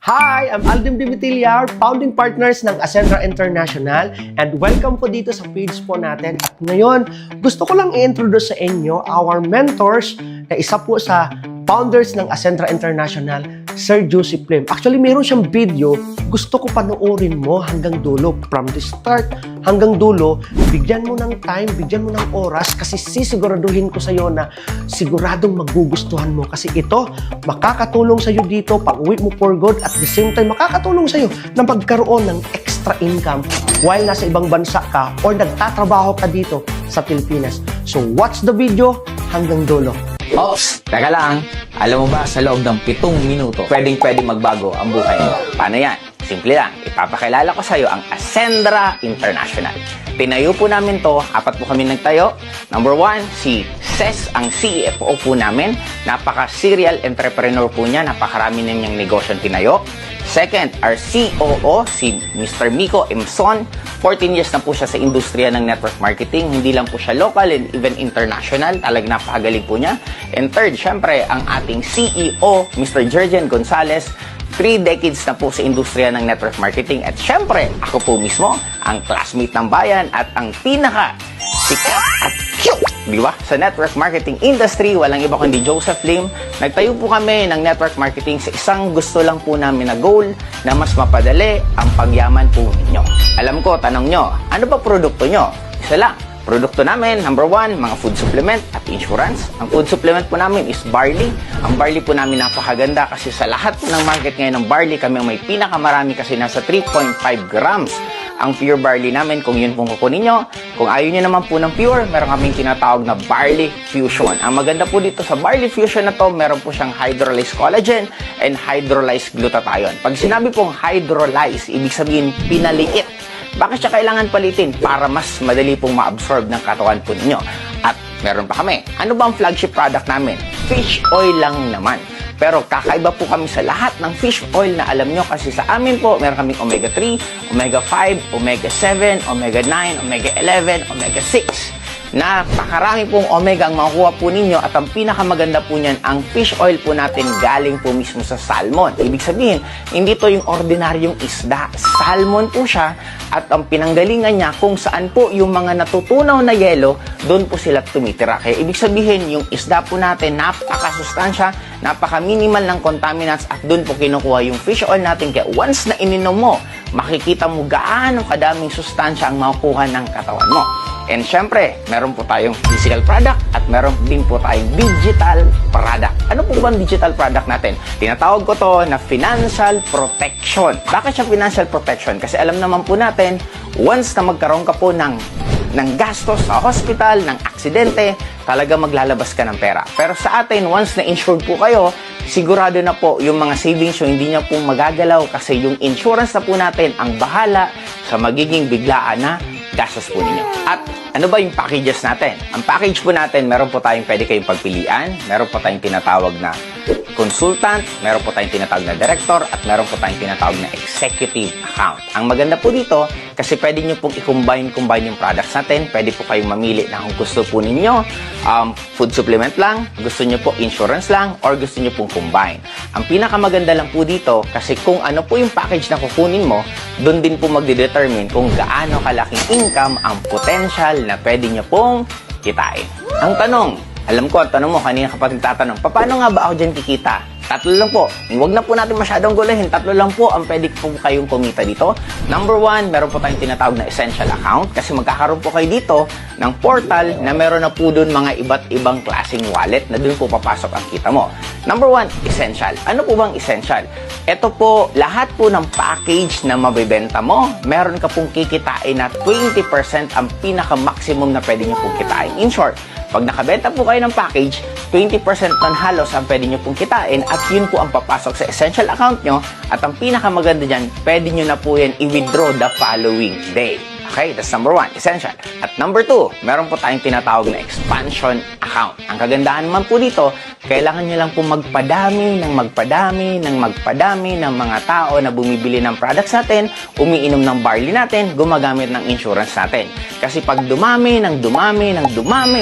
Hi! I'm Alden Bibitillar, founding partners ng Ascendra International, and welcome po dito sa page po natin. At ngayon, gusto ko lang i-introduce sa inyo our mentors na isa po sa founders ng Ascendra International, Sir Joseph Lim. Actually, meron siyang video, gusto ko panoorin mo hanggang dulo. From the start hanggang dulo, bigyan mo ng time, bigyan mo ng oras kasi sisiguraduhin ko sa iyo na siguradong magugustuhan mo kasi ito makakatulong sa iyo dito pag uwi mo for good at the same time makakatulong sa iyo na magkaroon ng extra income while nasa ibang bansa ka or nagtatrabaho ka dito sa Pilipinas. So watch the video hanggang dulo. Ops, teka lang. Alam mo ba, sa loob ng 7 minuto, pwedeng magbago ang buhay mo. Paano yan? Simple lang. Ipapakilala ko sa iyo ang Ascendra International. Tinayo po namin to, 4 po kami nagtayo. Number 1, si Ces, ang CFO po namin. Napaka-serial entrepreneur po niya. Napakarami na niyang negosyong tinayo. Second, our COO, si Mr. Miko Emson. 14 years na po siya sa industriya ng network marketing. Hindi lang po siya local and even international. Talagang napakagaling po niya. And third, syempre, ang ating CEO, Mr. Jergen Gonzalez. 3 decades na po sa industriya ng network marketing. At syempre, ako po mismo, ang classmate ng bayan at ang pinaka sikat at cute, di ba? Sa network marketing industry, walang iba kundi Joseph Lim. Nagtayo po kami ng network marketing sa isang gusto lang po namin na goal na mas mapadali ang pagyaman po ninyo. Alam ko, tanong nyo, ano ba produkto nyo? Isa lang. Produkto namin, number 1, mga food supplement at insurance. Ang food supplement po namin is barley. Ang barley po namin napakaganda kasi sa lahat po ng market ngayon ng barley, kami may pinakamarami kasi nasa 3.5 grams. Ang pure barley namin, kung yun pong kukunin nyo. Kung ayaw nyo naman po ng pure, meron kaming tinatawag na barley fusion. Ang maganda po dito sa barley fusion na to, meron po siyang hydrolyzed collagen and hydrolyzed glutathione. Pag sinabi pong hydrolyzed, ibig sabihin pinaliit. Bakit siya kailangan palitin? Para mas madali pong ma-absorb ng katawan po ninyo. At meron pa kami. Ano ba ang flagship product namin? Fish oil lang naman. Pero kakaiba po kami sa lahat ng fish oil na alam nyo kasi sa amin po, meron kaming omega-3, omega-5, omega-7, omega-9, omega-11, omega-6. Napakarami pong omega ang makukuha po ninyo at ang pinakamaganda po niyan, ang fish oil po natin galing po mismo sa salmon. Ibig sabihin, hindi to yung ordinaryong isda. Salmon po siya at ang pinanggalingan niya kung saan po yung mga natutunaw na yelo, doon po sila tumitira. Kaya ibig sabihin, yung isda po natin, napakasustansya, napaka-minimal ng contaminants at doon po kinukuha yung fish oil natin. Kaya once na ininom mo, makikita mo gaano kadaming sustansya ang makukuha ng katawan mo. And syempre, meron po tayong physical product at meron din po tayong digital product. Ano po ba ang digital product natin? Tinatawag ko to na financial protection. Bakit siya financial protection? Kasi alam naman po natin, once na magkaroon ka po ng gastos sa hospital, ng aksidente, talaga maglalabas ka ng pera. Pero sa atin, once na insured po kayo, sigurado na po yung mga savings yung hindi niya po magagalaw kasi yung insurance na po natin ang bahala sa magiging biglaan na gastos po ninyo. At ano ba yung packages natin? Ang package po natin, meron po tayong pwede kayong pagpilian, meron po tayong tinatawag na consultant, meron po tayong tinatawag na director, at meron po tayong tinatawag na executive account. Ang maganda po dito, kasi pwede nyo pong i-combine yung products natin. Pwede po kayong mamili na kung gusto po ninyo, food supplement lang, gusto nyo po insurance lang, or gusto nyo pong combine. Ang pinakamaganda lang po dito, kasi kung ano po yung package na kukunin mo, doon din po magdedetermine kung gaano kalaking income ang potential na pwede nyo pong kitain. Ang tanong, alam ko, tanong mo, kanina kapatid tatanong, paano nga ba ako dyan kikita? 3 lang po. Huwag na po natin masyadong gulahin. 3 lang po ang pwede po kayong kumita dito. Number 1, meron po tayong tinatawag na essential account kasi magkakaroon po kayo dito ng portal na meron na po doon mga iba't ibang klaseng wallet na doon po papasok ang kita mo. Number 1, essential. Ano po bang essential? Ito po, lahat po ng package na mabibenta mo, meron ka pong kikitain na 20% ang pinaka-maximum na pwede nyo pong kitain. In short, pag nakabenta po kayo ng package, 20% ng halos ang pwede nyo pong kitain at yun po ang papasok sa essential account nyo at ang pinakamaganda dyan, pwede nyo na po yan i-withdraw the following day. Okay, that's number 1, essential. At number 2, meron po tayong tinatawag na expansion account. Ang kagandahan naman po dito, kailangan nyo lang po magpadami ng mga tao na bumibili ng products natin, umiinom ng barley natin, gumagamit ng insurance natin. Kasi pag dumami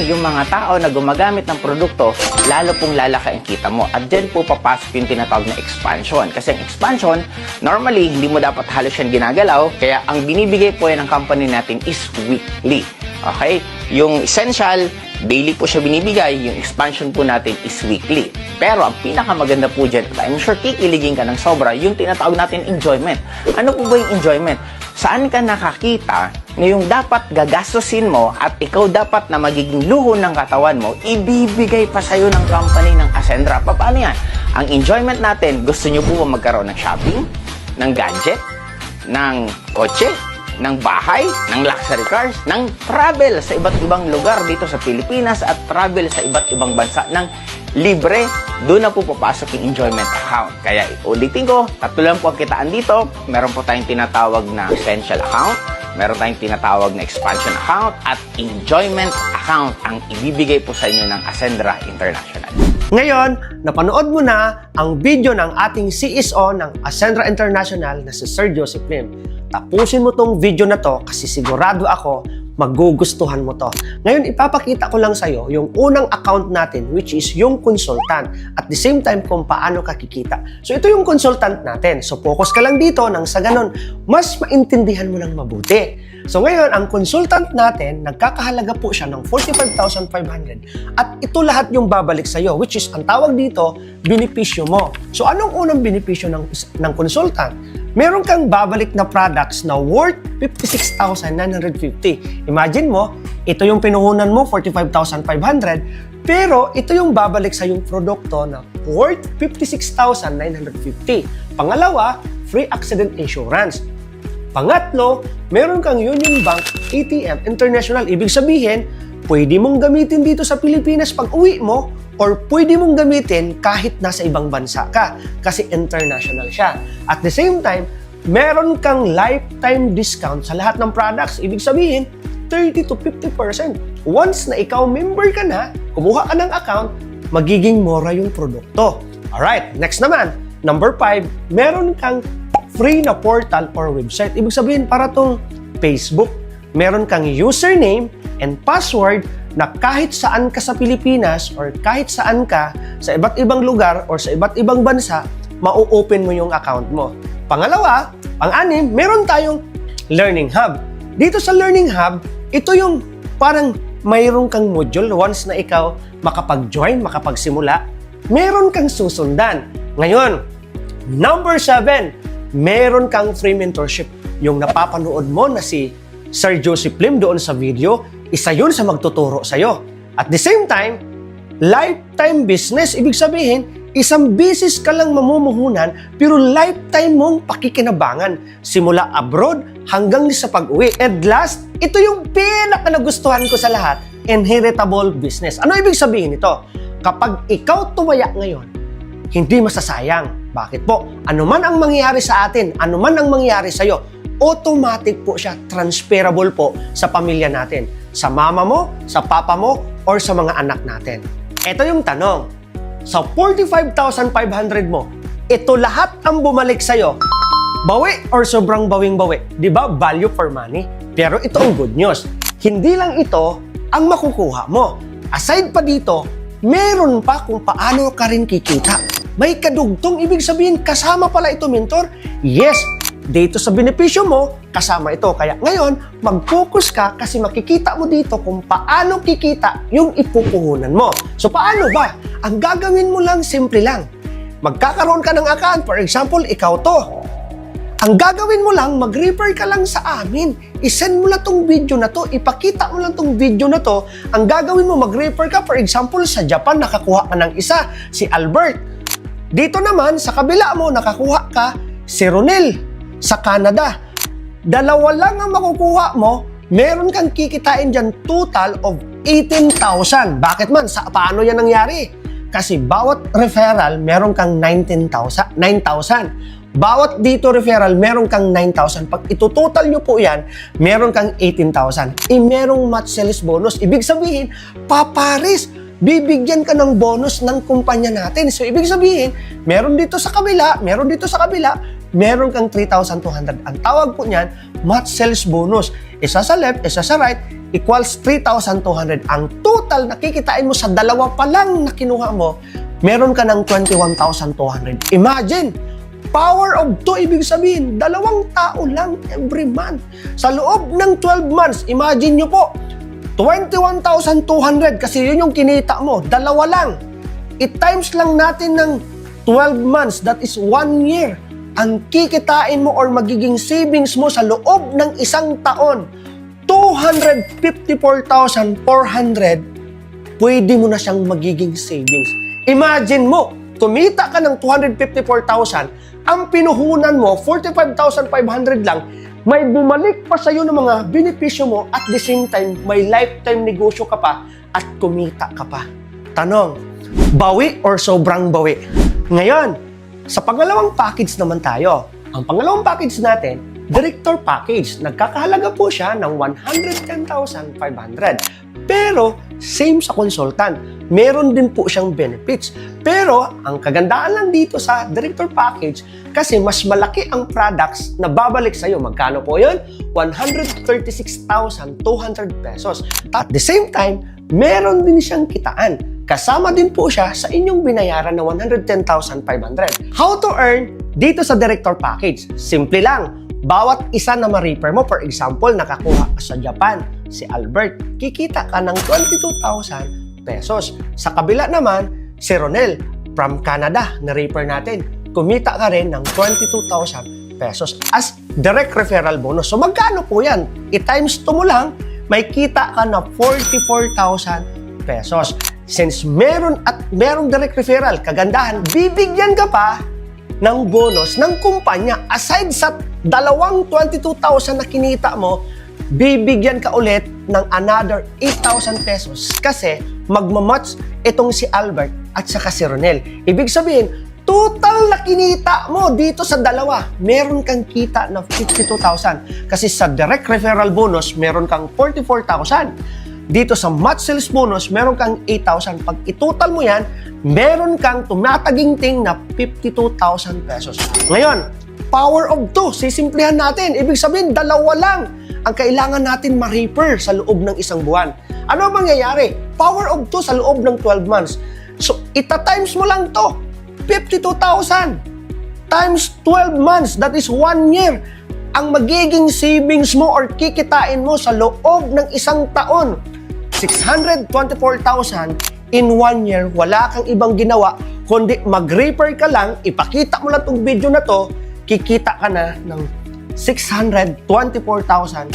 yung mga tao na gumagamit ng produkto, lalo pong lalaki ang kita mo. At dyan po papasok yung tinatawag na expansion. Kasi ang expansion, normally, hindi mo dapat halos yan ginagalaw. Kaya ang binibigay po yan ng company natin is weekly. Okay? Yung essential, daily po siya binibigay. Yung expansion po natin is weekly. Pero ang pinakamaganda po dyan, at I'm sure kikiligin ka ng sobra, yung tinatawag natin enjoyment. Ano po ba yung enjoyment? Saan ka nakakita na yung dapat gagastusin mo at ikaw dapat na magiging luho ng katawan mo, ibibigay pa sa'yo ng company ng Ascendra. Paano yan? Ang enjoyment natin, gusto nyo po ba magkaroon ng shopping, ng gadget, ng kotse, ng bahay, ng luxury cars, ng travel sa iba't ibang lugar dito sa Pilipinas at travel sa iba't ibang bansa ng libre, doon na po papasok yung enjoyment account. Kaya ulitin ko, tatlo lang po ang kitaan dito. Meron po tayong tinatawag na essential account, meron tayong tinatawag na expansion account, at enjoyment account ang ibibigay po sa inyo ng Ascendra International. Ngayon, napanood mo na ang video ng ating CSO ng Ascendra International na si Sir Joseph Lim. Tapusin mo tong video na to kasi sigurado ako magugustuhan mo to. Ngayon, ipapakita ko lang sa'yo yung unang account natin, which is yung consultant. At the same time, kung paano ka kikita. So, ito yung consultant natin. So, focus ka lang dito nang sa ganun, mas maintindihan mo ng mabuti. So, ngayon, ang consultant natin, nagkakahalaga po siya ng 45,500. At ito lahat yung babalik sa'yo, which is, ang tawag dito, benepisyo mo. So, anong unang benepisyo ng consultant? Meron kang babalik na products na worth 56,950. Imagine mo, ito yung pinuhunan mo, 45,500, pero ito yung babalik sa yung produkto na worth 56,950. Pangalawa, free accident insurance. Pangatlo, meron kang Union Bank ATM International. Ibig sabihin, pwede mong gamitin dito sa Pilipinas pag uwi mo, or pwede mong gamitin kahit nasa ibang bansa ka kasi international siya. At the same time, meron kang lifetime discount sa lahat ng products. Ibig sabihin, 30 to 50%. Once na ikaw member ka na, kumuha ka ng account, magiging mura yung produkto. Alright, next naman, number 5, meron kang free na portal or website. Ibig sabihin, para tong Facebook, meron kang username and password na kahit saan ka sa Pilipinas or kahit saan ka sa iba't ibang lugar or sa iba't ibang bansa, mau-open mo yung account mo. Pangalawa, pang-anim, meron tayong Learning Hub. Dito sa Learning Hub, ito yung parang mayroon kang module once na ikaw makapag-join, makapagsimula, meron kang susundan. Ngayon, number 7, meron kang free mentorship. Yung napapanood mo na si Sir Joseph Lim doon sa video, isa yun sa magtuturo sa'yo. At the same time, lifetime business. Ibig sabihin, isang business ka lang mamumuhunan, pero lifetime mong pakikinabangan. Simula abroad hanggang sa pag-uwi. And last, ito yung pinaka-nagustuhan ko sa lahat, inheritable business. Ano ibig sabihin nito? Kapag ikaw tumaya ngayon, hindi masasayang. Bakit po? Ano man ang mangyayari sa atin, ano man ang mangyayari sa'yo, automatic po siya, transferable po sa pamilya natin. Sa mama mo, sa papa mo, or sa mga anak natin. Ito yung tanong. Sa 45,500 mo, ito lahat ang bumalik sa'yo. Bawi or sobrang bawing-bawi? Di ba? Value for money. Pero ito ang good news. Hindi lang ito ang makukuha mo. Aside pa dito, meron pa kung paano ka rin kikita. May kadugtong, ibig sabihin, kasama pala ito, mentor? Yes, dito sa benepisyo mo, kasama ito. Kaya ngayon, mag-focus ka kasi makikita mo dito kung paano kikita yung ipupuhunan mo. So, paano ba? Ang gagawin mo lang, simple lang. Magkakaroon ka ng account. For example, ikaw to. Ang gagawin mo lang, mag-refer ka lang sa amin. I-send mo lang tong video na to. Ipakita mo lang tong video na to. Ang gagawin mo, mag-refer ka. For example, sa Japan, nakakuha ka ng isa, si Albert. Dito naman, sa kabila mo, nakakuha ka si Ronel. Sa Canada, dalawa lang ang makukuha mo, meron kang kikitain dyan total of 18,000. Bakit man? Paano yan nangyari? Kasi bawat referral, meron kang 9,000. Bawat dito referral, meron kang 9,000. Pag itutotal nyo po yan, meron kang 18,000. Merong match sales bonus. Ibig sabihin, paparis, bibigyan ka ng bonus ng kumpanya natin. So, ibig sabihin, meron dito sa kabila, meron kang 3,200. Ang tawag po niyan, match sales bonus. Isa sa left, isa sa right, equals 3,200. Ang total na kikitain mo sa dalawa pa lang na kinuha mo, meron ka ng 21,200. Imagine, power of 2, ibig sabihin, 2 tao lang every month. Sa loob ng 12 months, imagine nyo po, 21,200 kasi yun yung kinita mo, 2 lang. I-times lang natin ng 12 months, that is 1 year. Ang kikitain mo or magiging savings mo sa loob ng 1 taon, 254,400, pwede mo na siyang magiging savings. Imagine mo, kumita ka ng 254,000, ang pinuhunan mo, 45,500 lang, may bumalik pa sa'yo ng mga benepisyo mo at the same time, may lifetime negosyo ka pa at kumita ka pa. Tanong, bawi or sobrang bawi? Ngayon, sa pangalawang package naman tayo. Ang pangalawang package natin, Director Package. Nagkakahalaga po siya ng 110,500. Pero, same sa consultant. Meron din po siyang benefits. Pero, ang kagandaan lang dito sa Director Package, kasi mas malaki ang products na babalik sa'yo. Magkano po yun? 136,200 pesos. At the same time, meron din siyang kitaan. Kasama din po siya sa inyong binayaran na 110,500. How to earn dito sa Director Package? Simple lang. Bawat isa na ma-refer mo, for example, nakakuha ka sa Japan, si Albert, kikita ka ng 22,000 pesos. Sa kabila naman, si Ronel, from Canada, na-refer natin, kumita ka rin ng 22,000 pesos as direct referral bonus. So magkano po yan? I-times 2 mo lang, may kita ka na 44,000 pesos. Since merong direct referral, kagandahan, bibigyan ka pa ng bonus ng kumpanya. Aside sa 22,000 na kinita mo, bibigyan ka ulit ng another 8,000 pesos kasi magmamatch itong si Albert at saka si Ronel. Ibig sabihin, total na kinita mo dito sa dalawa, meron kang kita na 52,000. Kasi sa direct referral bonus, meron kang 44,000. Dito sa match sales bonus, meron kang 8,000. Pag itotal mo yan, meron kang tumataginting na 52,000 pesos. Ngayon, power of 2, sisimplihan natin. Ibig sabihin, 2 lang ang kailangan natin ma-refer sa loob ng 1 buwan. Ano ang mangyayari? Power of 2 sa loob ng 12 months. So, ita-times mo lang to. 52,000 times 12 months, that is 1 year. Ang magiging savings mo or kikitain mo sa loob ng 1 taon, 624,000 in 1 year. Wala kang ibang ginawa, kundi mag-refer ka lang, ipakita mo lang itong video na to, kikita ka na ng 624,000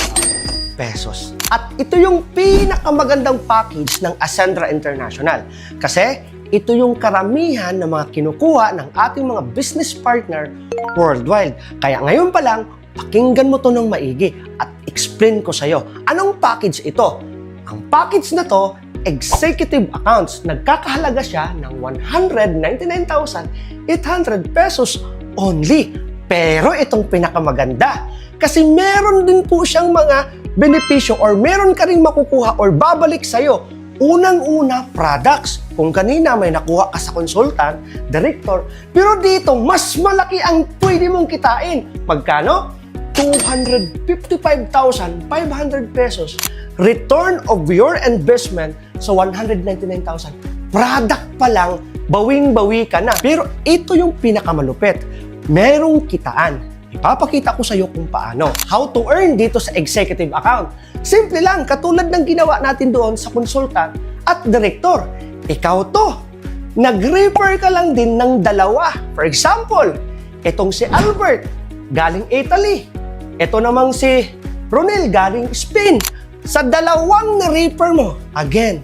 pesos. At ito yung pinakamagandang package ng Ascendra International. Kasi ito yung karamihan ng mga kinukuha ng ating mga business partner worldwide. Kaya ngayon pa lang, pakinggan mo to ng maigi at explain ko sa'yo. Anong package ito? Ang package na to, executive accounts. Nagkakahalaga siya ng 199,800 pesos only. Pero itong pinakamaganda, kasi meron din po siyang mga benepisyo or meron ka rin makukuha or babalik sa'yo. Unang-una, products. Kung kanina may nakuha ka sa consultant, director, pero dito, mas malaki ang pwede mong kitain. Magkano? 255,500 pesos. Return of your investment sa 199,000. Product pa lang, bawing-bawi ka na. Pero ito yung pinakamalupit. Merong kitaan. Ipapakita ko sa iyo kung paano. How to earn dito sa executive account. Simple lang, katulad ng ginawa natin doon sa consultant at director. Ikaw to. Nag-refer ka lang din ng 2. For example, itong si Albert, galing Italy. Ito namang si Ronel, galing Spain. Sa 2 na-refer mo, again,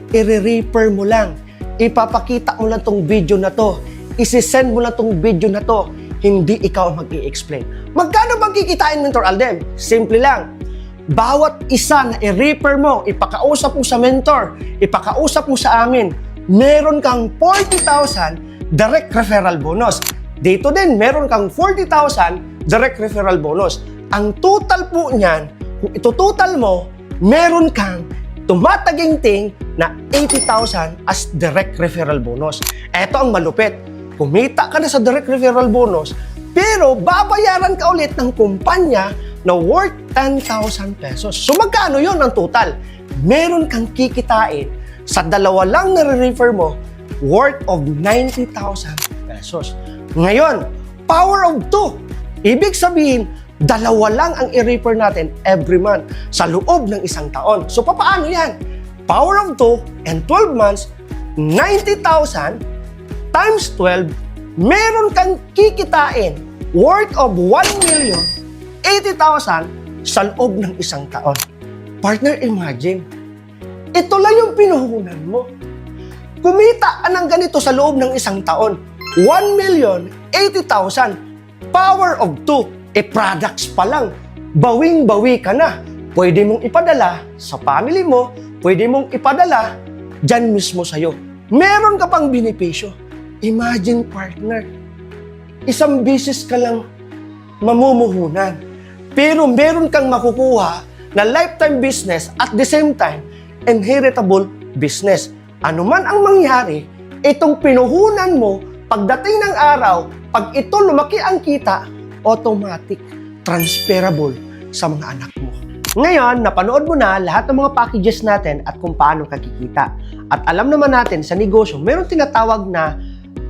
i-refer mo lang. Ipapakita mo lang tong video na to. Isi-send mo lang tong video na to. Hindi ikaw ang mag-i-explain. Magkano bang kikitain, Mentor Aldem? Simple lang. Bawat isa na i-refer mo, ipakausap mo sa mentor, ipakausap mo sa amin, meron kang 40,000 direct referral bonus. Dito din, meron kang 40,000 direct referral bonus. Ang total po niyan, kung ito total mo, meron kang tumataginting na 80,000 as direct referral bonus. Eto ang malupit. Kumita ka na sa direct referral bonus, pero babayaran ka ulit ng kumpanya na worth 10,000 pesos. So magkano yun ang total? Meron kang kikitain sa dalawa lang na re-refer mo worth of 90,000 pesos. Ngayon, power of 2. Ibig sabihin, dalawa lang ang i-refer natin every month sa loob ng isang taon. So, paano yan? Power of 2 and 12 months, 90,000 times 12, meron kang kikitain worth of 1,080,000 sa loob ng isang taon. Partner, imagine, ito lang yung pinuhunan mo. Kumita ka ng ganito sa loob ng isang taon, 1,080,000. Power of 2. Products pa lang, bawing-bawi ka na. Pwede mong ipadala sa family mo, pwede mong ipadala dyan mismo sa'yo. Meron ka pang benepisyo. Imagine, partner, isang business ka lang mamumuhunan, pero meron kang makukuha na lifetime business at the same time, inheritable business. Ano man ang mangyari, itong pinuhunan mo, pagdating ng araw, pag ito lumaki ang kita, automatic, transferable sa mga anak mo. Ngayon, napanood mo na lahat ng mga packages natin at kung paano kakikita. At alam naman natin sa negosyo, meron tinatawag na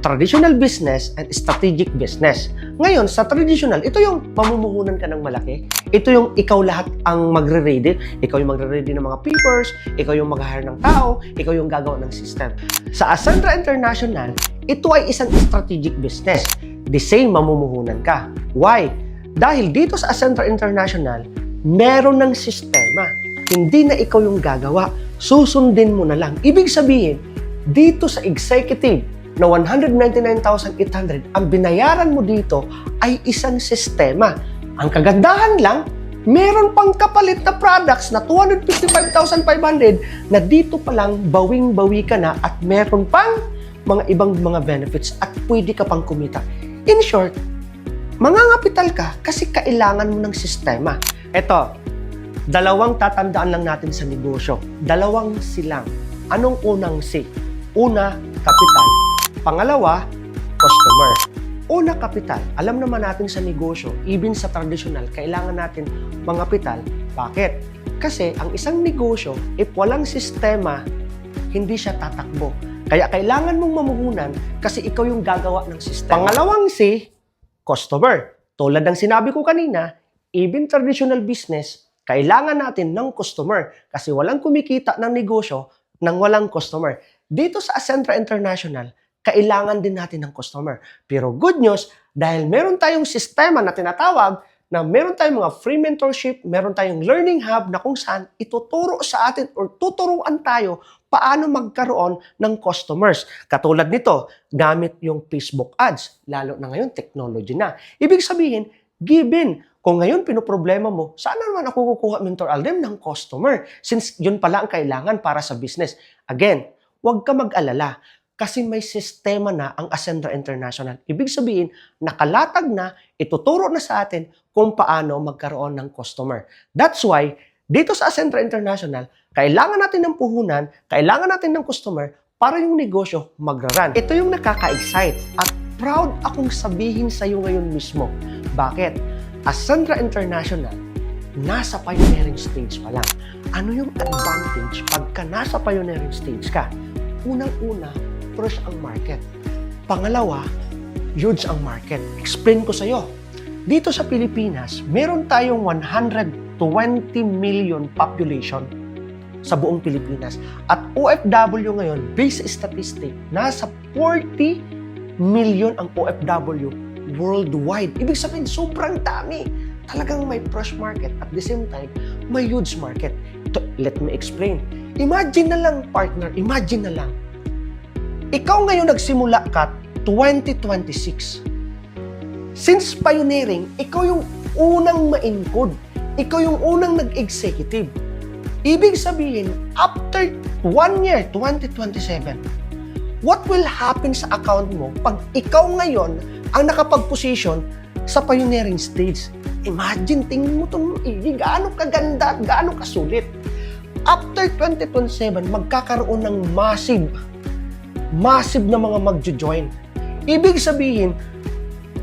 traditional business and strategic business. Ngayon, sa traditional, ito yung mamumuhunan ka ng malaki. Ito yung ikaw lahat ang magre-ready. Ikaw yung magre-ready ng mga papers, ikaw yung mag-hire ng tao, ikaw yung gagawa ng system. Sa Ascendra International, ito ay isang strategic business. The same mamumuhunan ka. Why? Dahil dito sa Ascendra International, meron ng sistema. Hindi na ikaw yung gagawa. Susundin mo na lang. Ibig sabihin, dito sa executive na 199,800, ang binayaran mo dito ay isang sistema. Ang kagandahan lang, meron pang kapalit na products na 255,500 na dito pa lang bawing-bawi ka na at meron pang mga ibang mga benefits at pwede ka pang kumita. In short, mangangapital ka kasi kailangan mo ng sistema. Ito, dalawang tatandaan lang natin sa negosyo. Dalawang silang. Anong unang C? Una, kapital. Pangalawa, customer. Una, kapital. Alam naman natin sa negosyo, even sa traditional, kailangan natin mangapital. Bakit? Kasi ang isang negosyo, if walang sistema, hindi siya tatakbo. Kaya kailangan mong mamuhunan kasi ikaw yung gagawa ng sistema. Pangalawang C, customer. Tulad ng sinabi ko kanina, even traditional business, kailangan natin ng customer kasi walang kumikita ng negosyo nang walang customer. Dito sa Ascendra International, kailangan din natin ng customer. Pero good news, dahil meron tayong sistema na tinatawag na meron tayong mga free mentorship, meron tayong learning hub na kung saan ituturo sa atin or tuturuan tayo paano magkaroon ng customers. Katulad nito, gamit yung Facebook ads, lalo na ngayon technology na. Ibig sabihin, given, kung ngayon pinoproblema mo, saan naman ako kukuha Mentor Aldem ng customer? Since yun pala ang kailangan para sa business. Again, huwag ka mag-alala kasi may sistema na ang Ascendra International. Ibig sabihin, nakalatag na, ituturo na sa atin kung paano magkaroon ng customer. That's why, dito sa Ascendra International, kailangan natin ng puhunan, kailangan natin ng customer para yung negosyo magra-run. Ito yung nakaka-excite at proud akong sabihin sa iyo ngayon mismo. Bakit? Ascendra International, nasa pioneering stage pa lang. Ano yung advantage pagka nasa pioneering stage ka? Unang-una, fresh ang market. Pangalawa, huge ang market. Explain ko sa iyo. Dito sa Pilipinas, meron tayong 120 million population sa buong Pilipinas. At OFW ngayon, based statistic, nasa 40 million ang OFW worldwide. Ibig sabihin, sobrang dami. Talagang may fresh market. At the same time, may huge market. Ito, let me explain. Imagine na lang, partner, imagine na lang. Ikaw ngayon nagsimula ka 2026. Since pioneering, ikaw yung unang ma-encode. Ikaw yung unang nag-executive. Ibig sabihin, after 1 year, 2027, what will happen sa account mo pag ikaw ngayon ang nakapag-position sa pioneering stage? Imagine, tingin mo itong gaano kaganda at gaano kasulit. After 2027, magkakaroon ng massive na mga magjo-join. Ibig sabihin,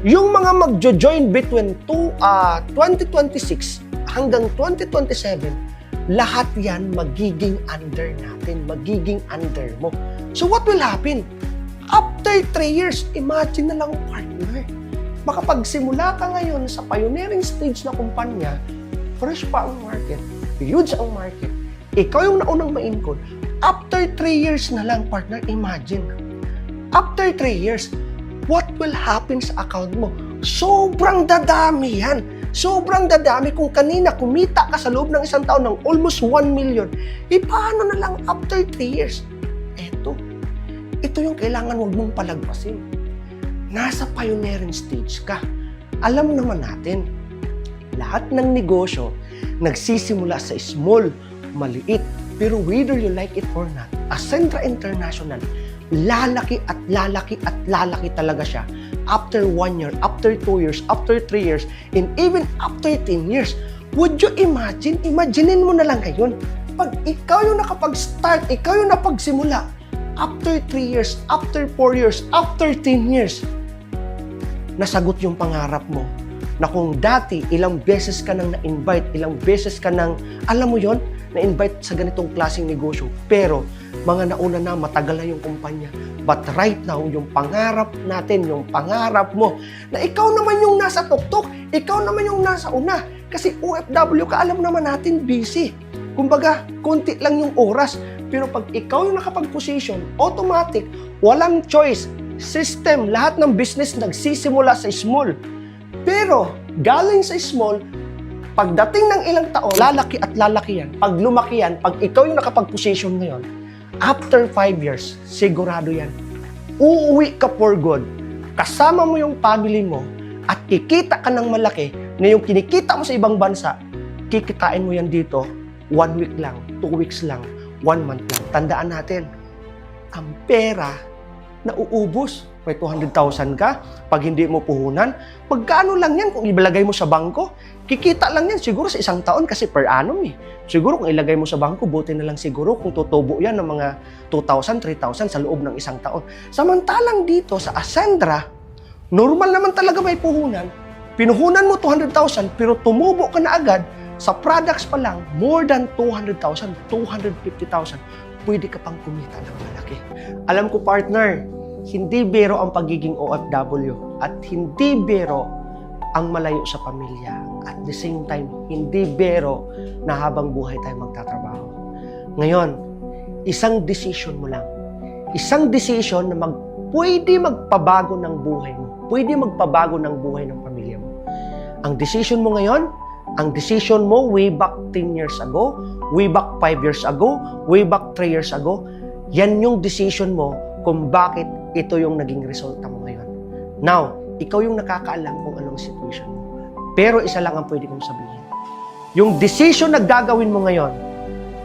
yung mga magjo-join between 2026 hanggang 2027, lahat yan magiging under natin, magiging under mo. So what will happen? After 3 years, imagine na lang, partner, makapagsimula ka ngayon sa pioneering stage na kumpanya, fresh pa ang market, huge ang market, ikaw yung naunang ma-incode, after 3 years na lang, partner, imagine. After 3 years, what will happen sa account mo? Sobrang dadami yan. Sobrang dadami. Kung kanina kumita ka sa loob ng isang taon ng almost 1 million, paano na lang after 3 years? Ito yung kailangan wag mong palagpasin. Nasa pioneering stage ka. Alam naman natin, lahat ng negosyo nagsisimula sa small, maliit. Pero whether you like it or not, Ascentra International, lalaki at lalaki at lalaki talaga siya after 1 year, after 2 years, after 3 years, and even after 10 years. Would you imagine? Imaginein mo na lang ngayon. Pag ikaw yung nakapag-start, ikaw yung napagsimula, after 3 years, after 4 years, after 10 years, nasagot yung pangarap mo na kung dati ilang beses ka nang na-invite, ilang beses ka nang, alam mo yon, na-invite sa ganitong klaseng negosyo, pero mga nauna na, matagal na yung kumpanya. But right now, yung pangarap natin, yung pangarap mo, na ikaw naman yung nasa tuktok, ikaw naman yung nasa una. Kasi OFW ka, alam naman natin, busy. Kumbaga, konti lang yung oras. Pero pag ikaw yung nakapag-position, automatic, walang choice. System, lahat ng business nagsisimula sa small. Pero, galing sa small, pagdating ng ilang taon, lalaki at lalaki yan. Pag lumaki yan, pag ikaw yung nakapag-position ngayon, after 5 years, sigurado yan. Uuwi ka for good. Kasama mo yung family mo at kikita ka ng malaki na yung kinikita mo sa ibang bansa, kikitain mo yan dito 1 week lang, 2 weeks lang, 1 month lang. Tandaan natin, ang pera nauubos. May 200,000 ka, pag hindi mo puhunan, pagkaano lang yan kung ibalagay mo sa bangko? Kikita lang yan siguro sa isang taon kasi per annum eh. Siguro kung ilagay mo sa bangko, buti na lang siguro kung tutubo yan ng mga 2,000, 3,000 sa loob ng isang taon. Samantalang dito sa Ascentra, normal naman talaga may puhunan. Pinuhunan mo 200,000 pero tumubo ka na agad sa products pa lang, more than 200,000, 250,000, pwede ka pang kumita ng malaki. Alam ko, partner, hindi biro ang pagiging OFW at hindi biro ang malayo sa pamilya. At the same time, hindi biro na habang buhay tayo magtatrabaho. Ngayon, isang decision mo lang. Isang decision na pwede magpabago ng buhay mo. Pwede magpabago ng buhay ng pamilya mo. Ang decision mo ngayon, ang decision mo way back 10 years ago, way back 5 years ago, way back 3 years ago, yan yung decision mo kung bakit ito yung naging resulta mo ngayon. Now, ikaw yung nakakaalam kung anong situation mo. Pero isa lang ang pwede kong sabihin. Yung decision na gagawin mo ngayon,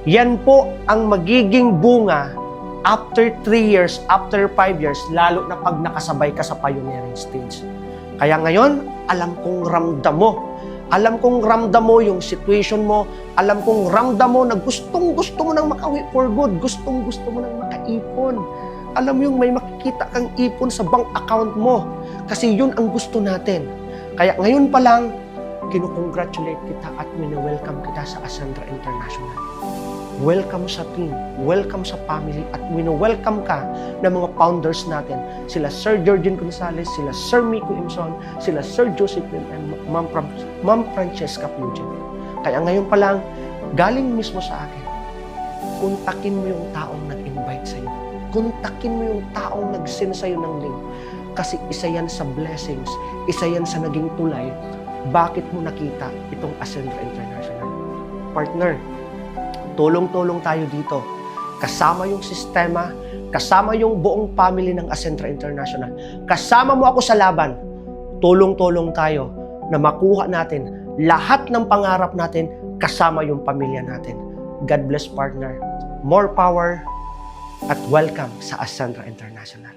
yan po ang magiging bunga after 3 years, after 5 years, lalo na pag nakasabay ka sa pioneering stage. Kaya ngayon, alam kong ramdam mo. Alam kong ramdam mo yung situation mo. Alam kong ramdam mo na gustong-gusto mo nang makauwi for good. Gustong-gusto mo nang makaipon. Alam mo yung may makikita kang ipon sa bank account mo. Kasi yun ang gusto natin. Kaya ngayon pa lang, kinukongratulate kita at welcome kita sa Ascentra International. Welcome sa team, welcome sa family, at welcome ka ng mga founders natin. Sila Sir Georgian Gonzalez, sila Sir Miko Imson, sila Sir Joseph and Ma'am Francesca Puget. Kaya ngayon pa lang, galing mismo sa akin, kontakin mo yung taong nag-invite sa'yo. Kontakin mo yung taong nag-send sa'yo ng link. Kasi isa yan sa blessings, isa yan sa naging tulay, bakit mo nakita itong Ascentra International. Partner, tulong-tulong tayo dito. Kasama yung sistema, kasama yung buong family ng Ascentra International. Kasama mo ako sa laban. Tulong-tulong tayo na makuha natin lahat ng pangarap natin kasama yung pamilya natin. God bless, partner. More power at welcome sa Ascentra International.